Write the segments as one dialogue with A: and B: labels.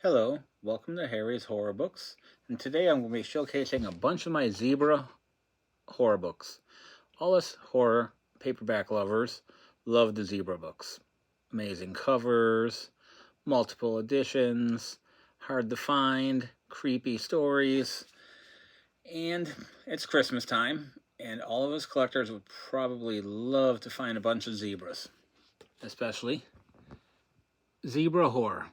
A: Hello, welcome to Harry's Horror Books, and today I'm going to be showcasing a bunch of my zebra horror books. All us horror paperback lovers love the zebra books. Amazing covers, multiple editions, hard to find, creepy stories, and it's Christmas time, and all of us collectors would probably love to find a bunch of zebras, especially zebra horror.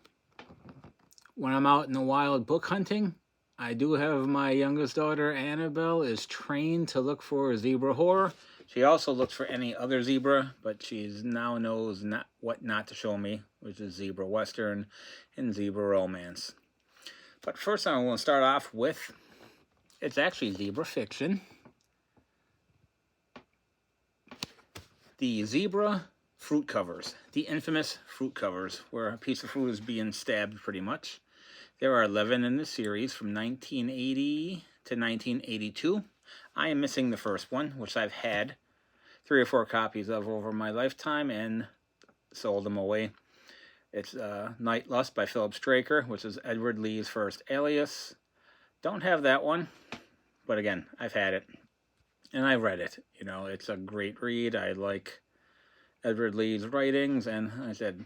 A: When I'm out in the wild book hunting, I do have my youngest daughter, Annabelle, is trained to look for zebra horror. She also looks for any other zebra, but she now knows what not to show me, which is zebra western and zebra romance. But first I'm going to start off with, it's actually zebra fiction. The zebra fruit covers, the infamous fruit covers, where a piece of fruit is being stabbed pretty much. There are 11 in the series from 1980 to 1982. I am missing the first one, which I've had 3 or 4 copies of over my lifetime and sold them away. It's Night Lust by Philip Straker, which is Edward Lee's first alias. Don't have that one, but again, I've had it. And I read it. You know, it's a great read. I like Edward Lee's writings, and I said,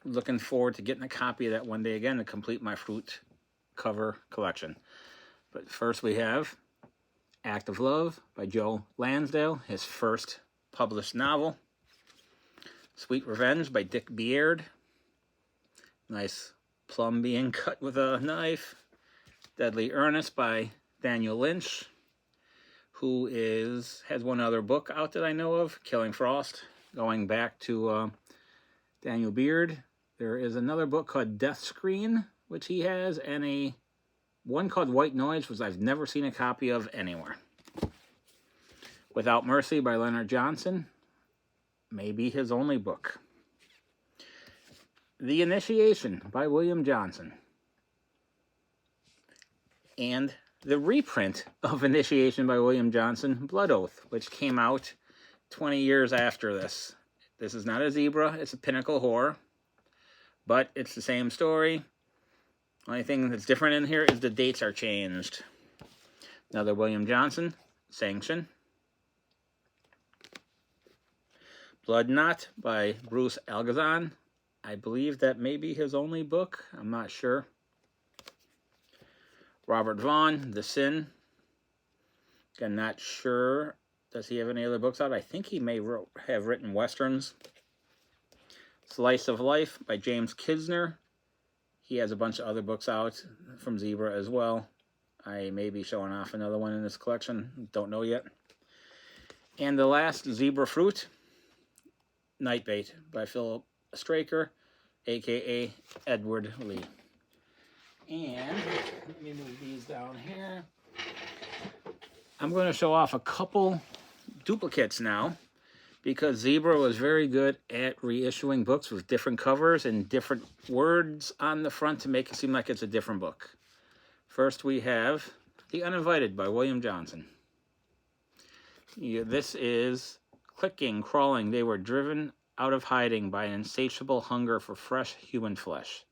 A: looking forward to getting a copy of that one day again to complete my fruit cover collection. But first we have Act of Love by Joe Lansdale, his first published novel. Sweet Revenge by Dick Beard. Nice plum being cut with a knife. Deadly Earnest by Daniel Lynch, who has one other book out that I know of, Killing Frost, going back to Daniel Beard. There is another book called Death Screen, which he has, and one called White Noise, which I've never seen a copy of anywhere. Without Mercy by Leonard Johnson, maybe his only book. The Initiation by William Johnson. And the reprint of Initiation by William Johnson, Blood Oath, which came out 20 years after this. This is not a zebra, it's a pinnacle horror. But it's the same story. Only thing that's different in here is the dates are changed. Another William Johnson, Sanction. Blood Knot by Bruce Algazan. I believe that may be his only book. I'm not sure. Robert Vaughn, The Sin. Again, not sure. Does he have any other books out? I think he may have written westerns. Slice of Life by James Kisner. He has a bunch of other books out from Zebra as well. I may be showing off another one in this collection. Don't know yet. And the last, Zebra Fruit, Nightbait by Philip Straker, a.k.a. Edward Lee. And let me move these down here. I'm going to show off a couple duplicates now, because Zebra was very good at reissuing books with different covers and different words on the front to make it seem like it's a different book. First we have The Uninvited by William Johnson. This is clicking, crawling. They were driven out of hiding by an insatiable hunger for fresh human flesh.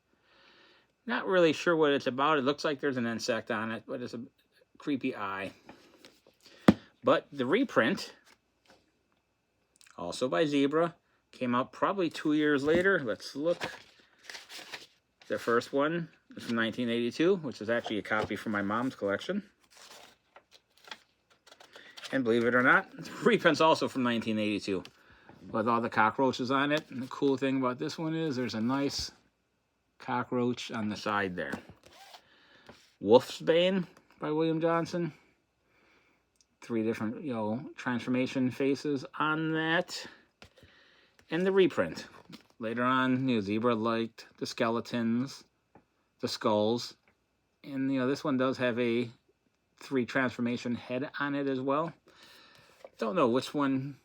A: Not really sure what it's about. It looks like there's an insect on it, but it's a creepy eye. But the reprint, also by Zebra, came out probably 2 years later. Let's look. The first one is from 1982, which is actually a copy from my mom's collection. And believe it or not, the reprint's also from 1982, with all the cockroaches on it. And the cool thing about this one is there's a nice cockroach on the side there. Wolfsbane by William Johnson. 3 different, transformation faces on that. And the reprint. Later on, Zebra liked the skeletons, the skulls. And, this one does have a 3 transformation head on it as well. Don't know which one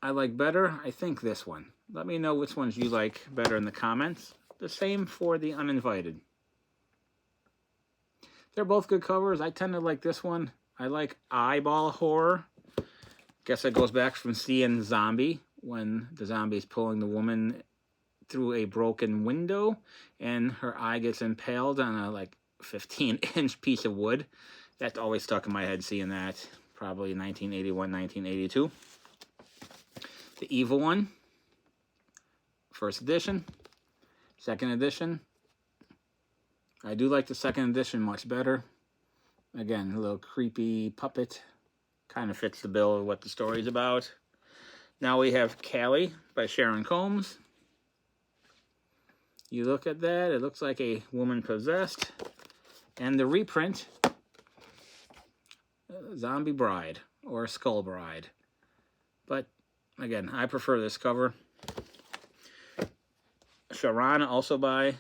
A: I like better. I think this one. Let me know which ones you like better in the comments. The same for The Uninvited. They're both good covers. I tend to like this one. I like eyeball horror. Guess it goes back from seeing Zombie, when the zombie's pulling the woman through a broken window, and her eye gets impaled on a like 15-inch piece of wood. That's always stuck in my head seeing that. Probably 1981, 1982. The Evil One, first edition. Second edition, I do like the second edition much better. Again, a little creepy puppet. Kind of fits the bill of what the story's about. Now we have Callie by Sharon Combs. You look at that, it looks like a woman possessed. And the reprint, Zombie Bride or Skull Bride. But again, I prefer this cover. Sharana, also by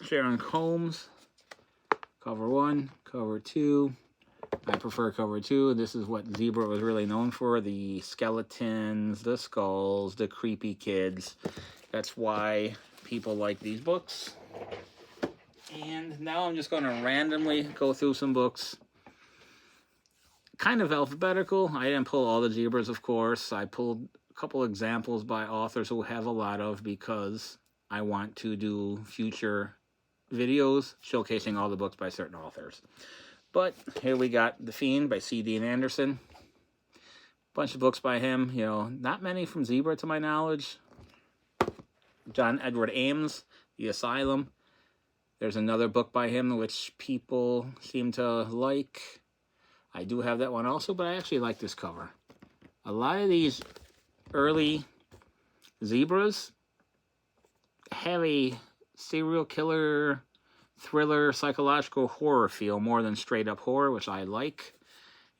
A: Sharon Combs. Cover 1, cover 2. I prefer cover 2. This is what Zebra was really known for. The skeletons, the skulls, the creepy kids. That's why people like these books. And now I'm just going to randomly go through some books. Kind of alphabetical. I didn't pull all the Zebras, of course. I pulled a couple examples by authors who have a lot of, because I want to do future videos showcasing all the books by certain authors. But here we got The Fiend by C. Dean Anderson. Bunch of books by him. You know, not many from Zebra to my knowledge. John Edward Ames, The Asylum. There's another book by him which people seem to like. I do have that one also, but I actually like this cover. A lot of these early Zebras have a serial killer, thriller, psychological horror feel more than straight up horror, which I like.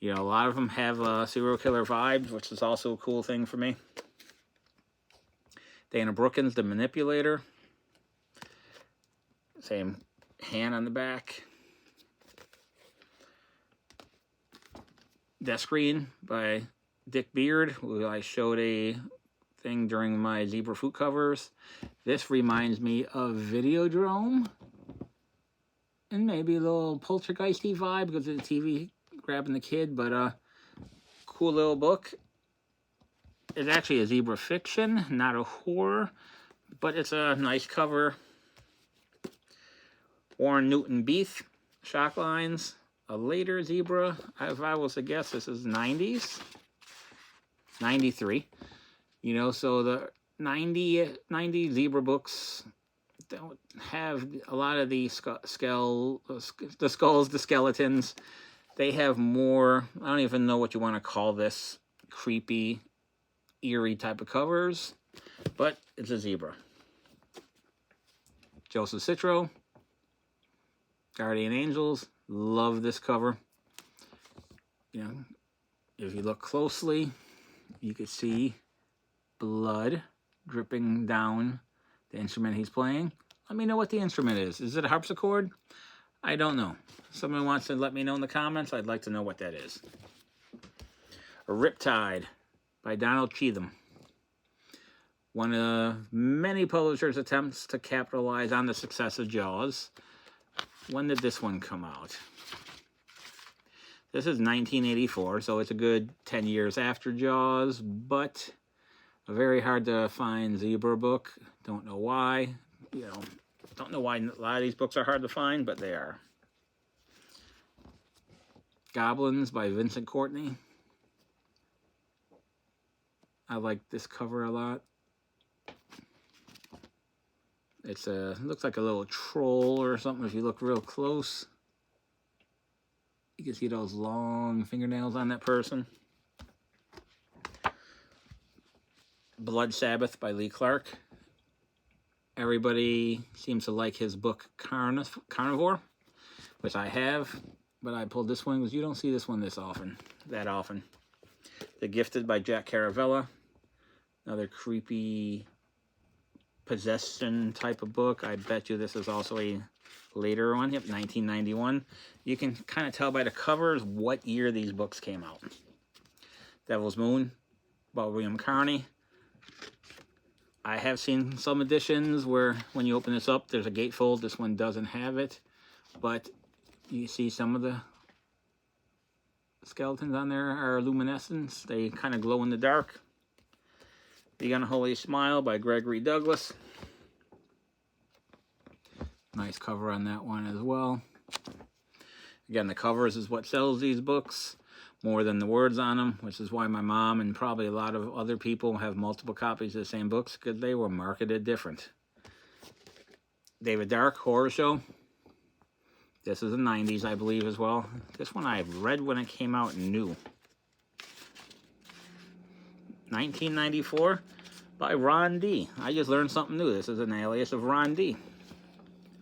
A: You know, a lot of them have serial killer vibes, which is also a cool thing for me. Dana Brookins, The Manipulator. Same hand on the back. Death Screen by Dick Beard, who I showed a thing during my Zebra Fruit covers. This reminds me of Videodrome. And maybe a little poltergeisty vibe because of the TV grabbing the kid, but cool little book. It's actually a Zebra fiction, not a horror, but it's a nice cover. Warren Newton Beath, Shock Lines, a later Zebra. If I was to guess, this is 90s, 93. You know, so the 90 Zebra books don't have a lot of the skulls, the skeletons. They have more, I don't even know what you want to call this, creepy, eerie type of covers, but it's a Zebra. Joseph Citro, Guardian Angels, love this cover. You know, if you look closely, you can see blood dripping down the instrument he's playing. Let me know what the instrument is. Is it a harpsichord? I don't know. If someone wants to let me know in the comments, I'd like to know what that is. A Riptide by Donald Cheatham. One of many publishers' attempts to capitalize on the success of Jaws. When did this one come out? This is 1984, so it's a good 10 years after Jaws, but a very hard to find Zebra book. Don't know why. You know, don't know why a lot of these books are hard to find, but they are. Goblins by Vincent Courtney. I like this cover a lot. It's looks like a little troll or something if you look real close. You can see those long fingernails on that person. Blood Sabbath by Lee Clark. Everybody seems to like his book Carnivore, which I have, but I pulled this one because you don't see this one that often. The Gifted by Jack Caravella. Another creepy possession type of book. I bet you this is also a later one. Yep, 1991. You can kind of tell by the covers what year these books came out. Devil's Moon by William Carney. I have seen some editions where when you open this up, there's a gatefold. This one doesn't have it, but you see some of the skeletons on there are luminescence. They kind of glow in the dark. The Unholy Smile by Gregory Douglas. Nice cover on that one as well. Again, the covers is what sells these books more than the words on them, which is why my mom and probably a lot of other people have multiple copies of the same books, because they were marketed different. David Dark, Horror Show. This is the 90s, I believe, as well. This one I read when it came out new. 1994 by Ron D. I just learned something new. This is an alias of Ron D,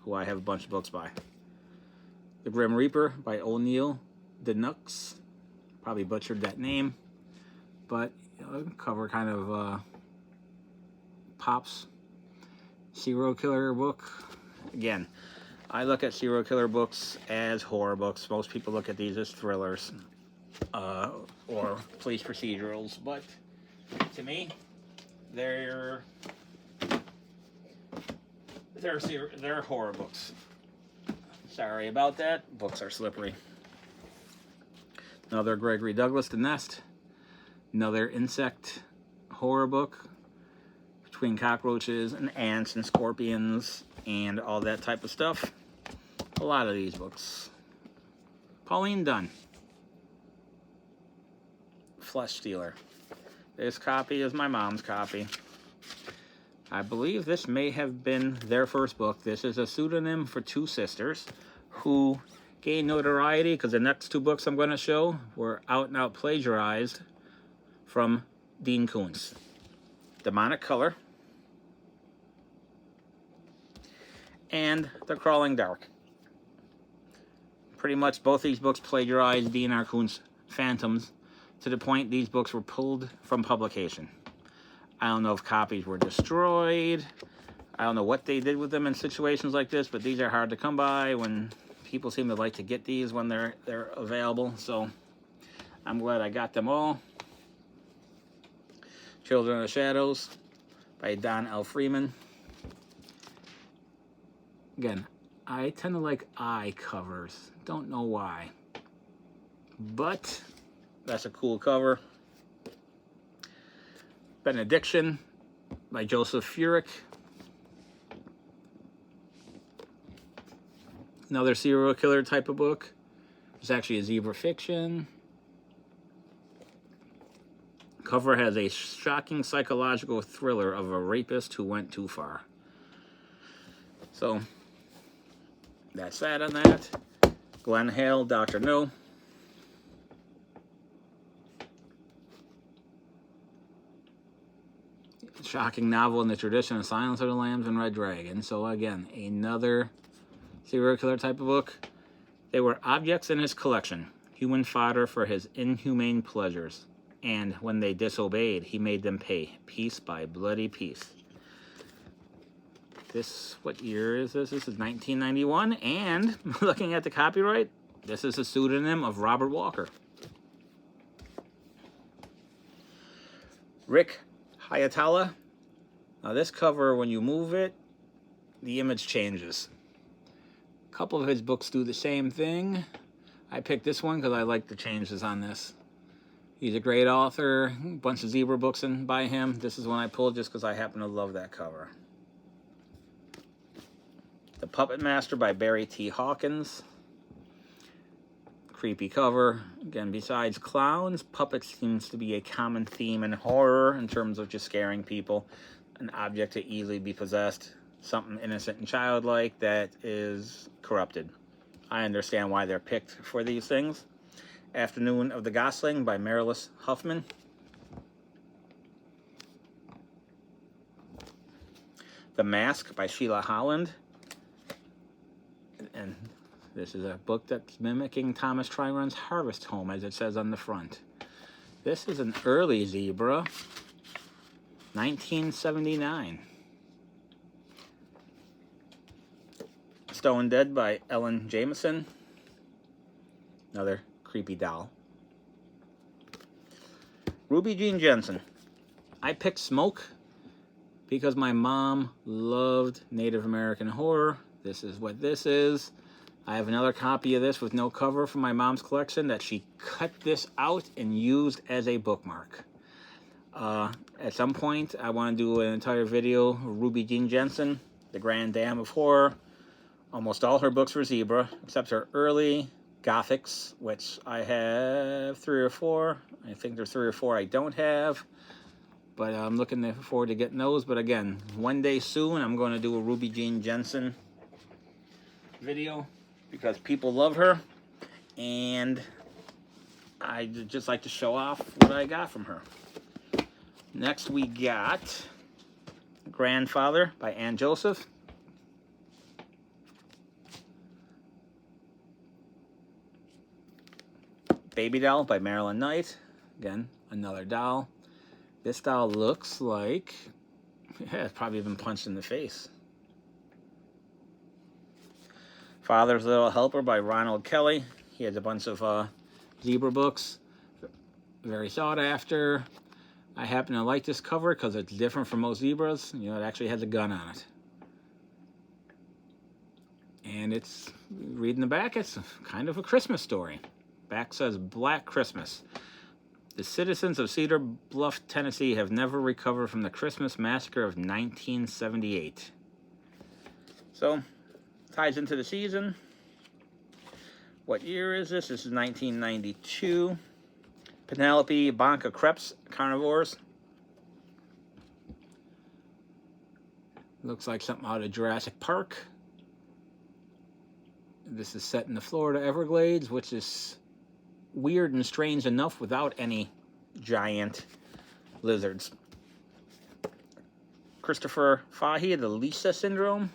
A: who I have a bunch of books by. The Grim Reaper by O'Neill Denux. Probably butchered that name, but cover kind of pops. Serial killer book. Again, I look at serial killer books as horror books. Most people look at these as thrillers or police procedurals, but to me, they're horror books. Sorry about that. Books are slippery. Another Gregory Douglas, The Nest. Another insect horror book between cockroaches and ants and scorpions and all that type of stuff. A lot of these books. Pauline Dunn. Flesh Stealer. This copy is my mom's copy. I believe this may have been their first book. This is a pseudonym for two sisters who gained notoriety because the next two books I'm going to show were out and out plagiarized from Dean Koontz. Demonic Color and The Crawling Dark. Pretty much both these books plagiarized Dean R. Koontz Phantoms to the point these books were pulled from publication. I don't know if copies were destroyed. I don't know what they did with them in situations like this, but these are hard to come by when people seem to like to get these when they're available. So I'm glad I got them all. Children of the Shadows by Don L. Freeman. Again, I tend to like eye covers. Don't know why. But that's a cool cover. Benediction by Joseph Furyk. Another serial killer type of book. It's actually a zebra fiction. Cover has a shocking psychological thriller of a rapist who went too far. So, that's that on that. Glenn Hale, Dr. No. Shocking novel in the tradition of Silence of the Lambs and Red Dragon. So again, another serial killer type of book. They were objects in his collection, human fodder for his inhumane pleasures. And when they disobeyed, he made them pay, piece by bloody piece. This, what year is this? This is 1991, and looking at the copyright, this is a pseudonym of Robert Walker. Rick Hayatala. Now this cover, when you move it, the image changes. A couple of his books do the same thing. I picked this one because I like the changes on this. He's a great author. A bunch of zebra books by him. This is one I pulled just because I happen to love that cover. The Puppet Master by Barry T. Hawkins. Creepy cover. Again, besides clowns, puppets seems to be a common theme in horror in terms of just scaring people. An object to easily be possessed. Something innocent and childlike that is corrupted. I understand why they're picked for these things. Afternoon of the Gosling by Marilis Huffman. The Mask by Sheila Holland. And this is a book that's mimicking Thomas Tryron's Harvest Home, as it says on the front. This is an early zebra, 1979. Stone Dead by Ellen Jameson. Another creepy doll. Ruby Jean Jensen. I picked Smoke because my mom loved Native American horror. This is what this is. I have another copy of this with no cover from my mom's collection that she cut this out and used as a bookmark. At some point, I want to do an entire video, Ruby Jean Jensen, the Grand Dame of Horror. Almost all her books were zebra, except her early Gothics, which I have 3 or 4. I think there's 3 or 4 I don't have. But I'm looking forward to getting those. But again, one day soon, I'm going to do a Ruby Jean Jensen video because people love her. And I just like to show off what I got from her. Next, we got Grandfather by Ann Joseph. Baby Doll by Marilyn Knight. Again, another doll. This doll looks like, yeah, it's probably been punched in the face. Father's Little Helper by Ronald Kelly. He has a bunch of zebra books. Very sought after. I happen to like this cover because it's different from most zebras. You know, it actually has a gun on it. And it's, reading the back, it's kind of a Christmas story. Back says, Black Christmas. The citizens of Cedar Bluff, Tennessee have never recovered from the Christmas massacre of 1978. So, ties into the season. What year is this? This is 1992. Penelope Banca Krebs Carnivores. Looks like something out of Jurassic Park. This is set in the Florida Everglades, which is weird and strange enough without any giant lizards. Christopher Fahey, The Lisa Syndrome.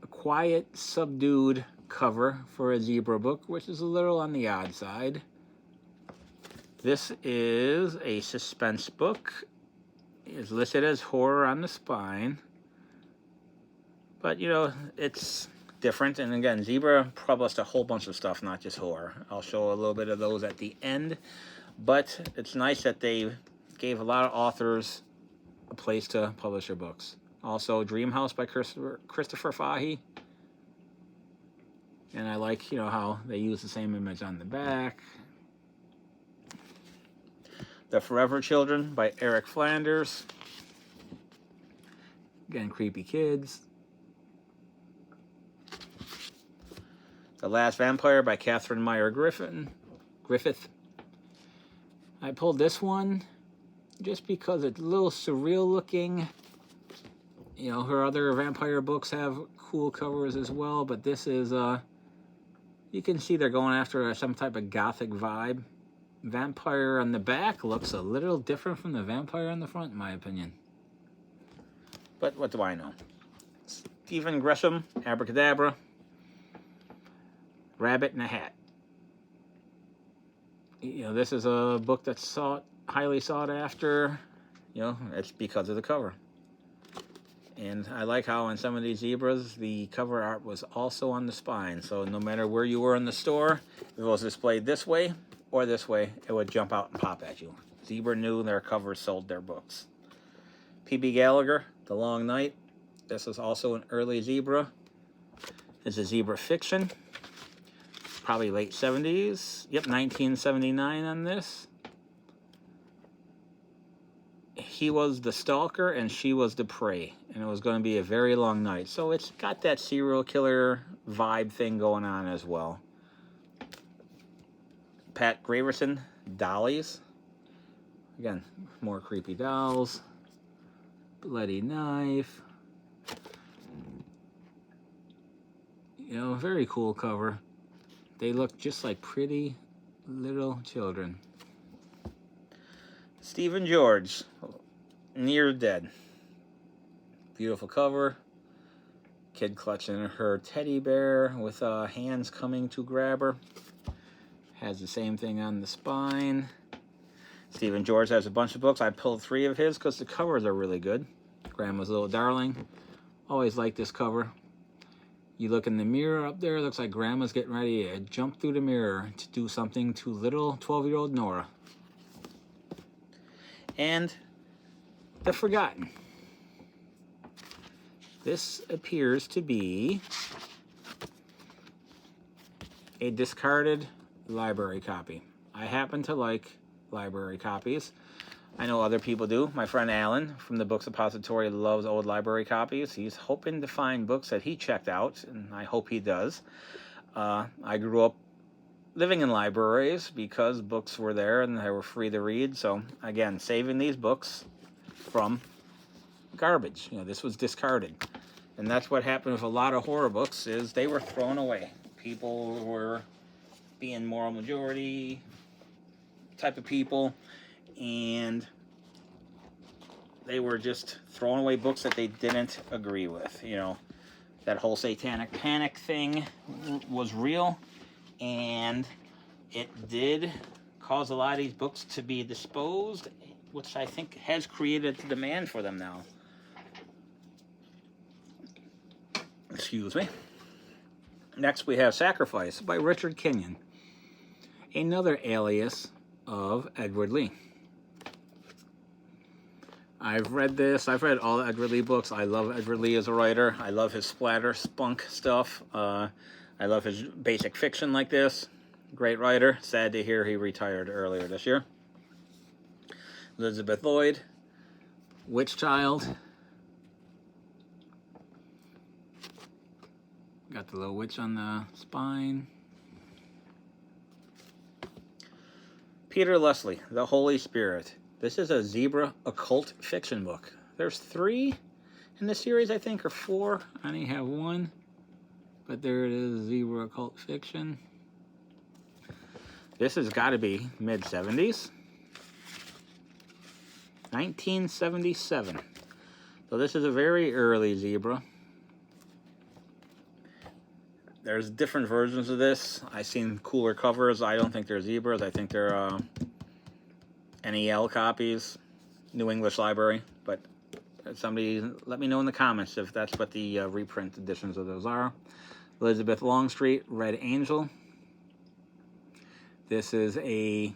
A: A quiet, subdued cover for a zebra book, which is a little on the odd side. This is a suspense book. It's listed as horror on the spine. But, you know, it's different. And again, zebra published a whole bunch of stuff, not just horror. I'll show a little bit of those at the end. But it's nice that they gave a lot of authors a place to publish their books. Also, Dream House by Christopher Fahey. And I like, you know, how they use the same image on the back. The Forever Children by Eric Flanders. Again, creepy kids. The Last Vampire by Catherine Meyer Griffith. I pulled this one just because it's a little surreal looking. You know, her other vampire books have cool covers as well, but this is, you can see they're going after some type of gothic vibe. Vampire on the back looks a little different from the vampire on the front, in my opinion. But what do I know? Stephen Gresham, Abracadabra. Rabbit in a Hat. You know, this is a book that's highly sought after. You know, it's because of the cover. And I like how on some of these zebras, the cover art was also on the spine. So no matter where you were in the store, if it was displayed this way or this way, it would jump out and pop at you. Zebra knew their covers sold their books. P.B. Gallagher, The Long Night. This is also an early zebra. It's a zebra fiction. Probably late 70s. Yep, 1979 on this. He was the stalker and she was the prey. And it was going to be a very long night. So it's got that serial killer vibe thing going on as well. Pat Graverson, Dollies. Again, more creepy dolls. Bloody Knife. You know, very cool cover. They look just like pretty little children. Stephen George, Near Dead. Beautiful cover. Kid clutching her teddy bear with hands coming to grab her. Has the same thing on the spine. Stephen George has a bunch of books. I pulled 3 of his because the covers are really good. Grandma's Little Darling. Always like this cover. You look in the mirror up there, it looks like Grandma's getting ready to jump through the mirror to do something to little 12-year-old Nora. And The Forgotten. This appears to be a discarded library copy. I happen to like library copies. I know other people do. My friend Alan from the Books Depository loves old library copies. He's hoping to find books that he checked out, and I hope he does. I grew up living in libraries because books were there and they were free to read. So, again, saving these books from garbage. You know, this was discarded. And that's what happened with a lot of horror books, is they were thrown away. People were being moral majority type of people, and they were just throwing away books that they didn't agree with. You know, that whole satanic panic thing was real, and it did cause a lot of these books to be disposed, which I think has created the demand for them now. Excuse me. Next we have Sacrifice by Richard Kenyon, another alias of Edward Lee. I've read this. I've read all the Edward Lee books. I love Edward Lee as a writer. I love his splatter spunk stuff. I love his basic fiction like this. Great writer. Sad to hear he retired earlier this year. Elizabeth Lloyd, Witch Child. Got the little witch on the spine. Peter Leslie, The Holy Spirit. This is a zebra occult fiction book. There's 3 in the series, I think, or 4. I only have 1. But there it is, zebra occult fiction. This has got to be mid-70s. 1977. So this is a very early zebra. There's different versions of this. I've seen cooler covers. I don't think they're zebras. I think they're NEL copies, New English Library. But somebody let me know in the comments if that's what the reprint editions of those are. Elizabeth Longstreet, Red Angel. This is a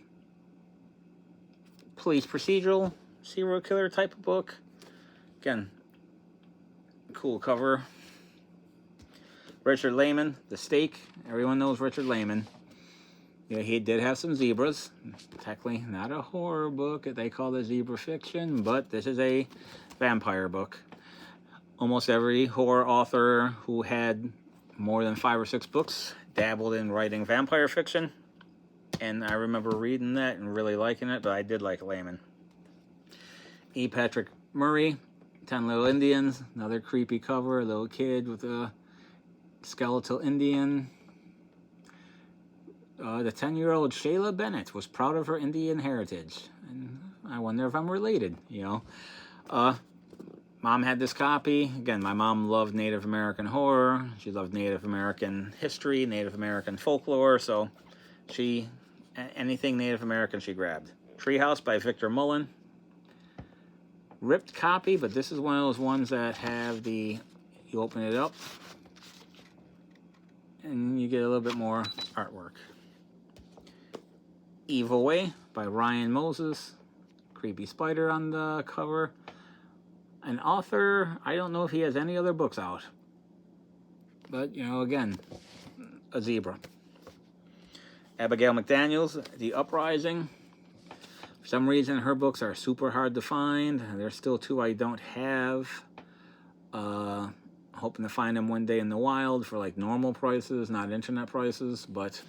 A: police procedural serial killer type of book. Again, cool cover. Richard Lehman, The Stake. Everyone knows Richard Lehman. Yeah, he did have some zebras. Technically not a horror book. They call it zebra fiction, but this is a vampire book. Almost every horror author who had more than 5 or 6 books dabbled in writing vampire fiction. And I remember reading that and really liking it, but I did like Lehman. E. Patrick Murray, 10 Little Indians. Another creepy cover, a little kid with a skeletal Indian. The 10-year-old Shayla Bennett was proud of her Indian heritage. And I wonder if I'm related, you know. Mom had this copy. Again, my mom loved Native American horror. She loved Native American history, Native American folklore. So anything Native American she grabbed. Treehouse by Victor Mullen. Ripped copy, but this is one of those ones that have you open it up, and you get a little bit more artwork. Evil Way by Ryan Moses. Creepy spider on the cover. An author, I don't know if he has any other books out. But, you know, again, a zebra. Abigail McDaniels, The Uprising. For some reason, her books are super hard to find. There's still 2 I don't have. Hoping to find them one day in the wild for like normal prices, not internet prices, but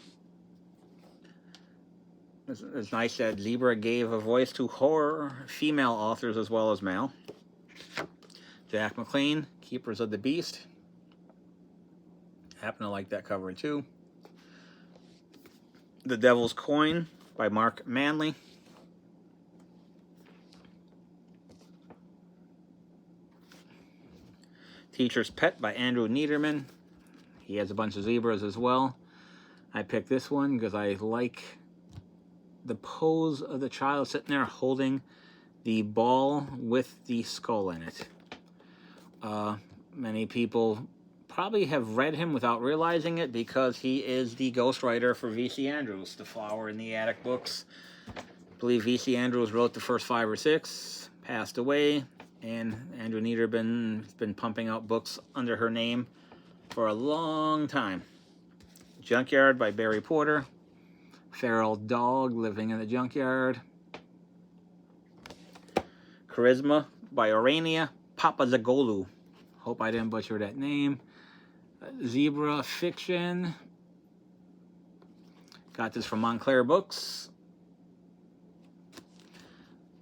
A: it's nice that Zebra gave a voice to horror female authors as well as male. Jack McLean, Keepers of the Beast. Happen to like that cover too. The Devil's Coin by Mark Manley. Teacher's Pet by Andrew Niederman. He has a bunch of zebras as well. I picked this one because I like the pose of the child sitting there holding the ball with the skull in it. Many people probably have read him without realizing it because he is the ghostwriter for V.C. Andrews, the Flower in the Attic books. I believe V.C. Andrews wrote the first 5 or 6, passed away. And Andrew Niederman has been pumping out books under her name for a long time. Junkyard by Barry Porter. Feral Dog Living in the Junkyard. Charisma by Orania Papazagolu. Hope I didn't butcher that name. Zebra Fiction. Got this from Montclair Books.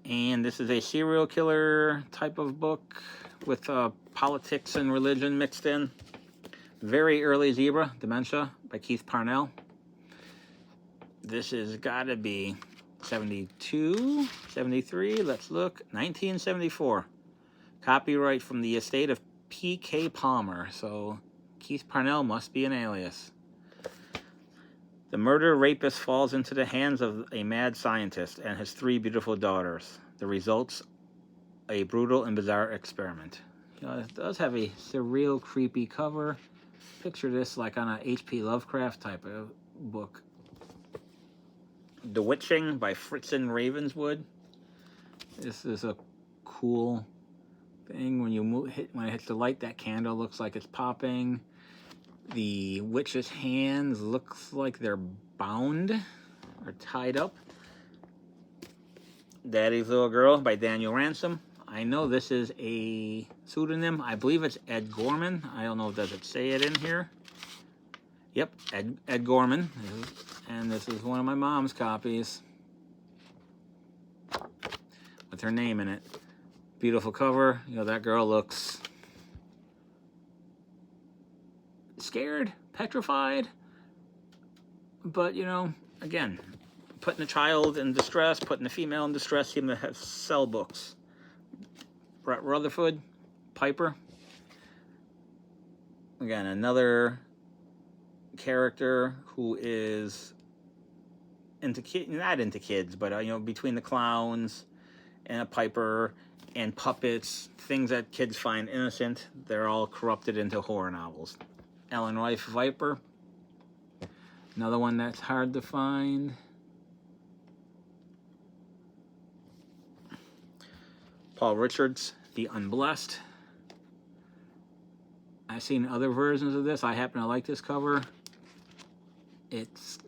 A: And this is a serial killer type of book with politics and religion mixed in. Very early Zebra, Dementia by Keith Parnell. This has got to be 72, 73, let's look, 1974. Copyright from the estate of P.K. Palmer, so Keith Parnell must be an alias. The murder rapist falls into the hands of a mad scientist and his 3 beautiful daughters. The results, a brutal and bizarre experiment. You know, it does have a surreal, creepy cover. Picture this like on a H.P. Lovecraft type of book. The Witching by Fritzen Ravenswood. This is a cool thing. When you when it hits the light, that candle looks like it's popping. The witch's hands looks like they're bound or tied up. Daddy's Little Girl by Daniel Ransom. I know this is a pseudonym. I believe it's Ed Gorman. I don't know, does it say it in here? Yep, Ed Gorman. And this is one of my mom's copies with her name in it. Beautiful cover. You know, that girl looks scared, petrified, but you know, again, putting a child in distress, putting a female in distress, seem to have sell books. Brett Rutherford, Piper. Again, another character who is into not into kids, but you know, between the clowns and a Piper and puppets, things that kids find innocent, they're all corrupted into horror novels. Ellen Rife Viper, another one that's hard to find. Paul Richards, The Unblessed. I've seen other versions of this. I happen to like this cover.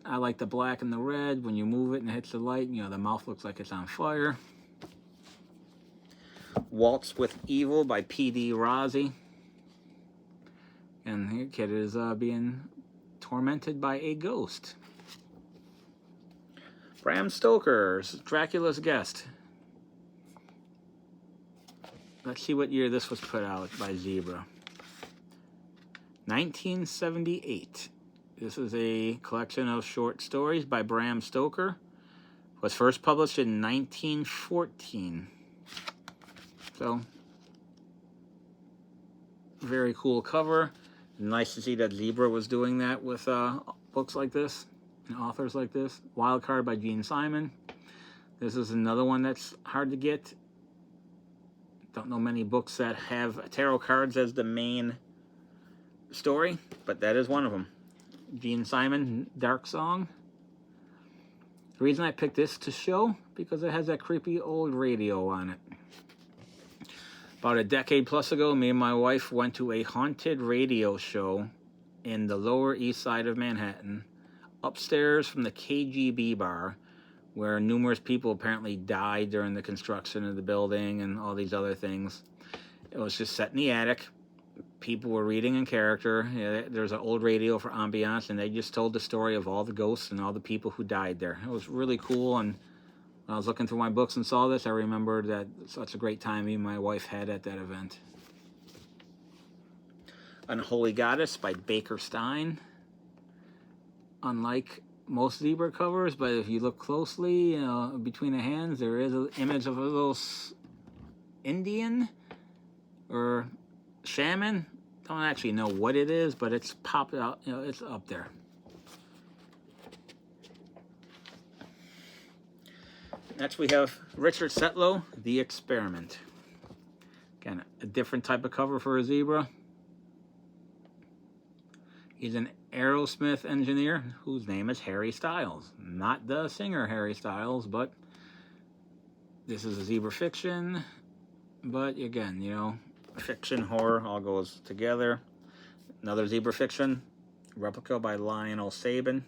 A: I like the black and the red. When you move it and it hits the light, you know, the mouth looks like it's on fire. Waltz with Evil by P.D. Rossi. And the kid is being tormented by a ghost. Bram Stoker's Dracula's Guest. Let's see what year this was put out by Zebra. 1978. This is a collection of short stories by Bram Stoker. Was first published in 1914. So, very cool cover. Nice to see that Zebra was doing that with books like this and authors like this. Wild Card by Gene Simon. This is another one that's hard to get. Don't know many books that have tarot cards as the main story, but that is one of them. Gene Simon, Dark Song. The reason I picked this to show, because it has that creepy old radio on it. About a decade plus ago, me and my wife went to a haunted radio show in the Lower East Side of Manhattan, upstairs from the KGB bar, where numerous people apparently died during the construction of the building and all these other things. It was just set in the attic. People were reading in character. There's an old radio for ambiance, and they just told the story of all the ghosts and all the people who died there. It was really cool, and when I was looking through my books and saw this, I remembered that such a great time me and my wife had at that event. Unholy Goddess by Baker Stein. Unlike most Zebra covers, but if you look closely, you know, between the hands, there is an image of a little Indian or shaman. Don't actually know what it is, but it's popped out, you know, it's up there. Next we have Richard Setlow, The Experiment. Again, a different type of cover for a Zebra. He's an Aerosmith engineer whose name is Harry Styles. Not the singer Harry Styles, but this is a Zebra fiction. But again, you know, fiction, horror, all goes together. Another Zebra fiction, Replica by Lionel Sabin.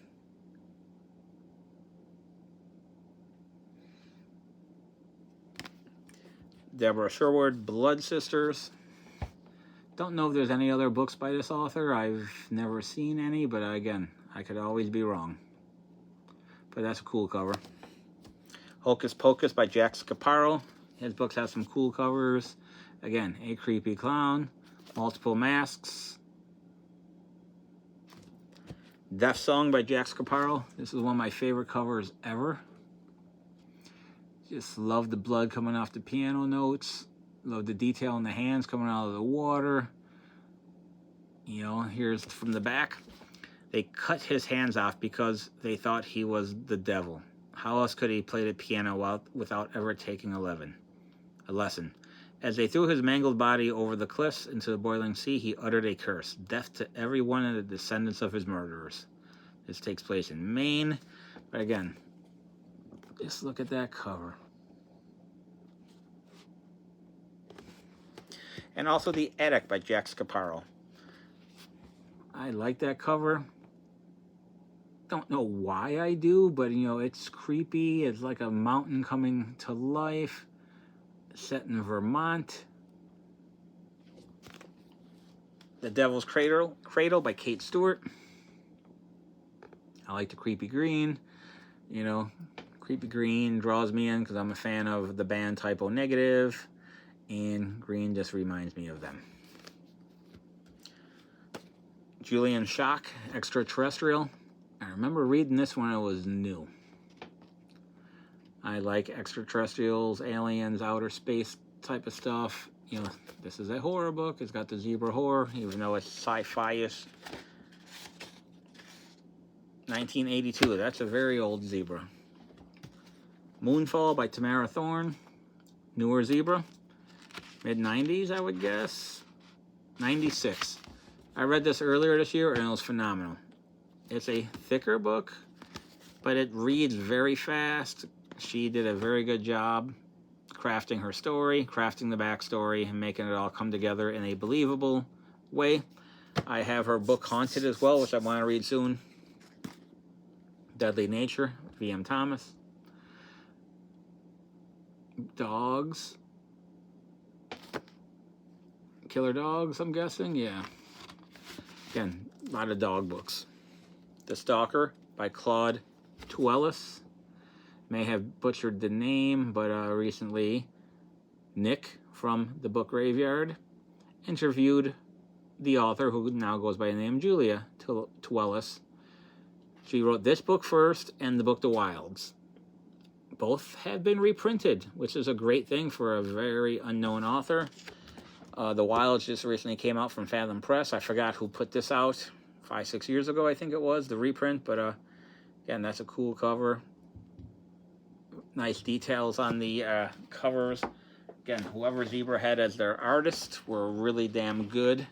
A: Deborah Sherwood, Blood Sisters. Don't know if there's any other books by this author. I've never seen any, but again, I could always be wrong. But that's a cool cover. Hocus Pocus by Jack Scaparro. His books have some cool covers. Again, a creepy clown, multiple masks. Death Song by Jack Scaparro. This is one of my favorite covers ever. Just love the blood coming off the piano notes. Love the detail in the hands coming out of the water. You know, here's from the back. They cut his hands off because they thought he was the devil. How else could he play the piano without ever taking a lesson? As they threw his mangled body over the cliffs into the boiling sea, he uttered a curse. Death to every one of the descendants of his murderers. This takes place in Maine. But again, just look at that cover. And also The Attic by Jack Scaparro. I like that cover. Don't know why I do, but you know, it's creepy. It's like a mountain coming to life. Set in Vermont. The Devil's Cradle by Kate Stewart. I like the creepy green. You know, creepy green draws me in because I'm a fan of the band Type O Negative, and green just reminds me of them. Julian Schock, Extraterrestrial. I remember reading this when it was new. I like extraterrestrials, aliens, outer space type of stuff. You know, this is a horror book. It's got the zebra horror, even though it's sci-fi-ish. 1982. That's a very old zebra. Moonfall by Tamara Thorne. Newer zebra. Mid-90s, I would guess. 96. I read this earlier this year, and it was phenomenal. It's a thicker book, but it reads very fast. She did a very good job crafting her story, crafting the backstory, and making it all come together in a believable way. I have her book Haunted as well, which I want to read soon. Deadly Nature, V.M. Thomas. Dogs. Killer Dogs, I'm guessing, yeah. Again, a lot of dog books. The Stalker by Claude Tuelis. May have butchered the name, but recently Nick from the Book Graveyard interviewed the author, who now goes by the name Julia Tuelis. She wrote this book first and the book The Wilds. Both have been reprinted, which is a great thing for a very unknown author. The Wilds just recently came out from Fathom Press. I forgot who put this out 5-6 years ago, I think it was, the reprint. But again, that's a cool cover. Nice details on the covers. Again, whoever Zebra had as their artist were really damn good.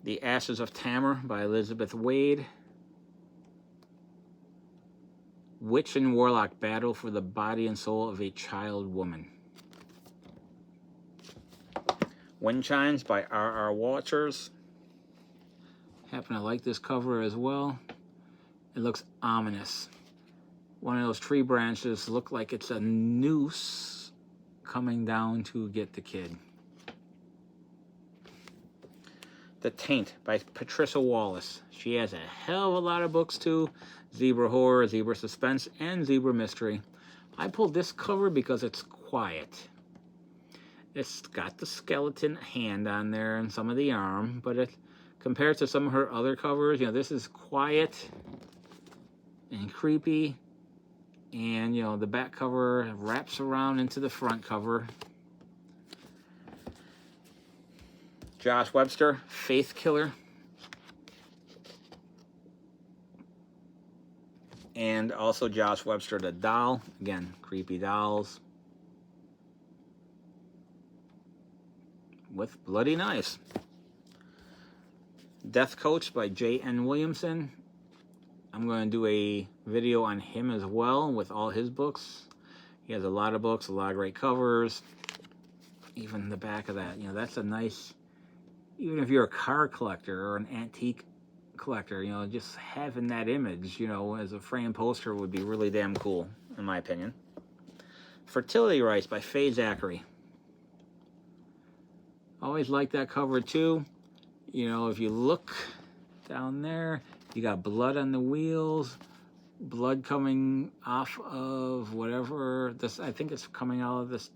A: The Ashes of Tamar by Elizabeth Wade. Witch and Warlock battle for the body and soul of a child woman. Wind Chimes by R.R. Watchers. Happen to like this cover as well. It looks ominous. One of those tree branches look like it's a noose coming down to get the kid. The Taint by Patricia Wallace. She has a hell of a lot of books too. Zebra Horror, Zebra Suspense, and Zebra Mystery. I pulled this cover because it's quiet. It's got the skeleton hand on there and some of the arm, but it compared to some of her other covers, you know, this is quiet and creepy. And, you know, the back cover wraps around into the front cover. Josh Webster, Faith Killer. And also Josh Webster, the doll. Again, creepy dolls. With bloody knives. Death Coach by J.N. Williamson. I'm going to do a video on him as well with all his books. He has a lot of books, a lot of great covers. Even the back of that, you know, that's a nice, even if you're a car collector or an antique collector, you know, just having that image, you know, as a frame poster would be really damn cool, in my opinion. Fertility Rights by Faye Zachary. Always like that cover too. You know, if you look down there, you got blood on the wheels, blood coming off of whatever this, I think it's coming out of this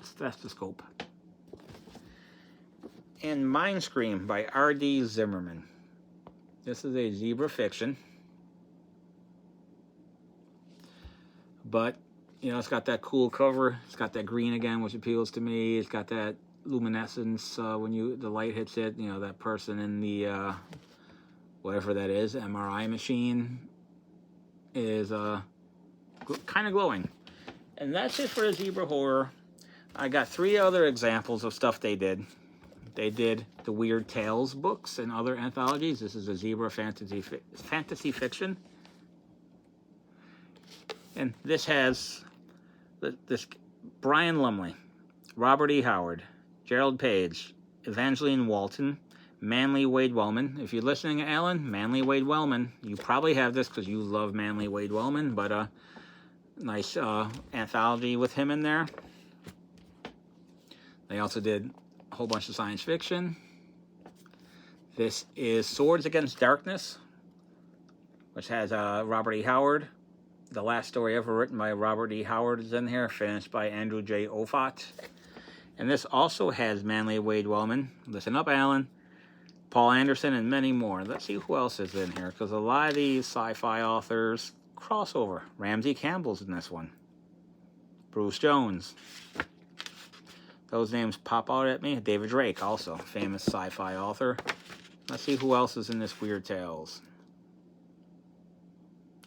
A: stethoscope. And Mind Scream by R.D. Zimmerman. This is a zebra fiction. But, you know, it's got that cool cover. It's got that green again, which appeals to me. It's got that luminescence when the light hits it. You know, that person in the, whatever that is, MRI machine is kind of glowing. And that's it for the zebra horror. I got 3 other examples of stuff they did. They did the Weird Tales books and other anthologies. This is a zebra fantasy fiction. And this has this Brian Lumley, Robert E. Howard, Gerald Page, Evangeline Walton, Manly Wade Wellman. If you're listening, Alan, Manly Wade Wellman, you probably have this because you love Manly Wade Wellman, but nice anthology with him in there. They also did a whole bunch of science fiction. This is Swords Against Darkness, which has Robert E. Howard. The last story ever written by Robert E. Howard is in here, finished by Andrew J. Offutt. And this also has Manly Wade Wellman. Listen up, Alan. Paul Anderson, and many more. Let's see who else is in here, because a lot of these sci-fi authors crossover. Ramsey Campbell's in this one. Bruce Jones. Those names pop out at me. David Drake, also famous sci-fi author. Let's see who else is in this Weird Tales.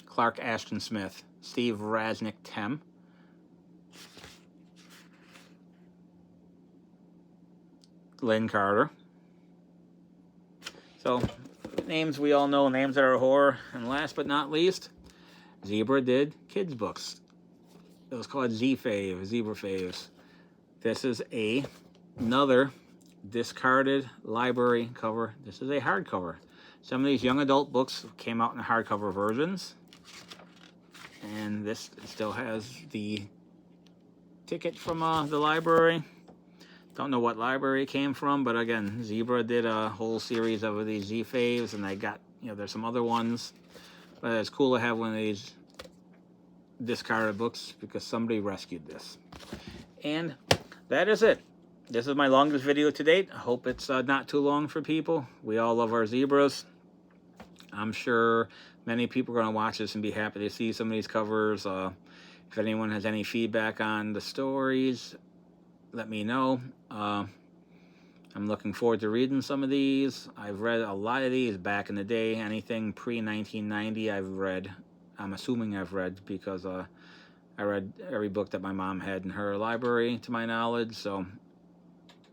A: Clark Ashton Smith, Steve Rasnick Tem, Lynn Carter. So, names we all know, names that are horror. And last but not least, Zebra did kids' books. It was called Z-Fave, Zebra Faves. This is another discarded library cover. This is a hardcover. Some of these young adult books came out in hardcover versions. And this still has the ticket from the library. Don't know what library it came from, but again, Zebra did a whole series of these Z-Faves, and they got, you know, there's some other ones. But it's cool to have one of these discarded books because somebody rescued this. And that is it. This is my longest video to date. I hope it's not too long for people. We all love our zebras. I'm sure many people are going to watch this and be happy to see some of these covers. If anyone has any feedback on the stories, let me know. I'm looking forward to reading some of these. I've read a lot of these back in the day. Anything pre-1990 I've read. I'm assuming I've read because I read every book that my mom had in her library, to my knowledge. So,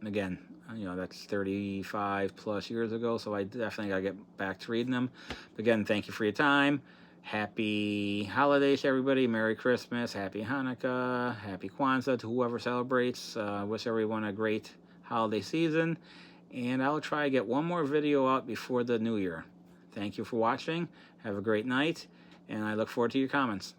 A: again, you know, that's 35 plus years ago, so I definitely got to get back to reading them. Again, thank you for your time. Happy holidays, everybody. Merry Christmas, Happy Hanukkah, Happy Kwanzaa to whoever celebrates. Wish everyone a great holiday season, and I'll try to get one more video out before the new year. Thank you for watching. Have a great night, and I look forward to your comments.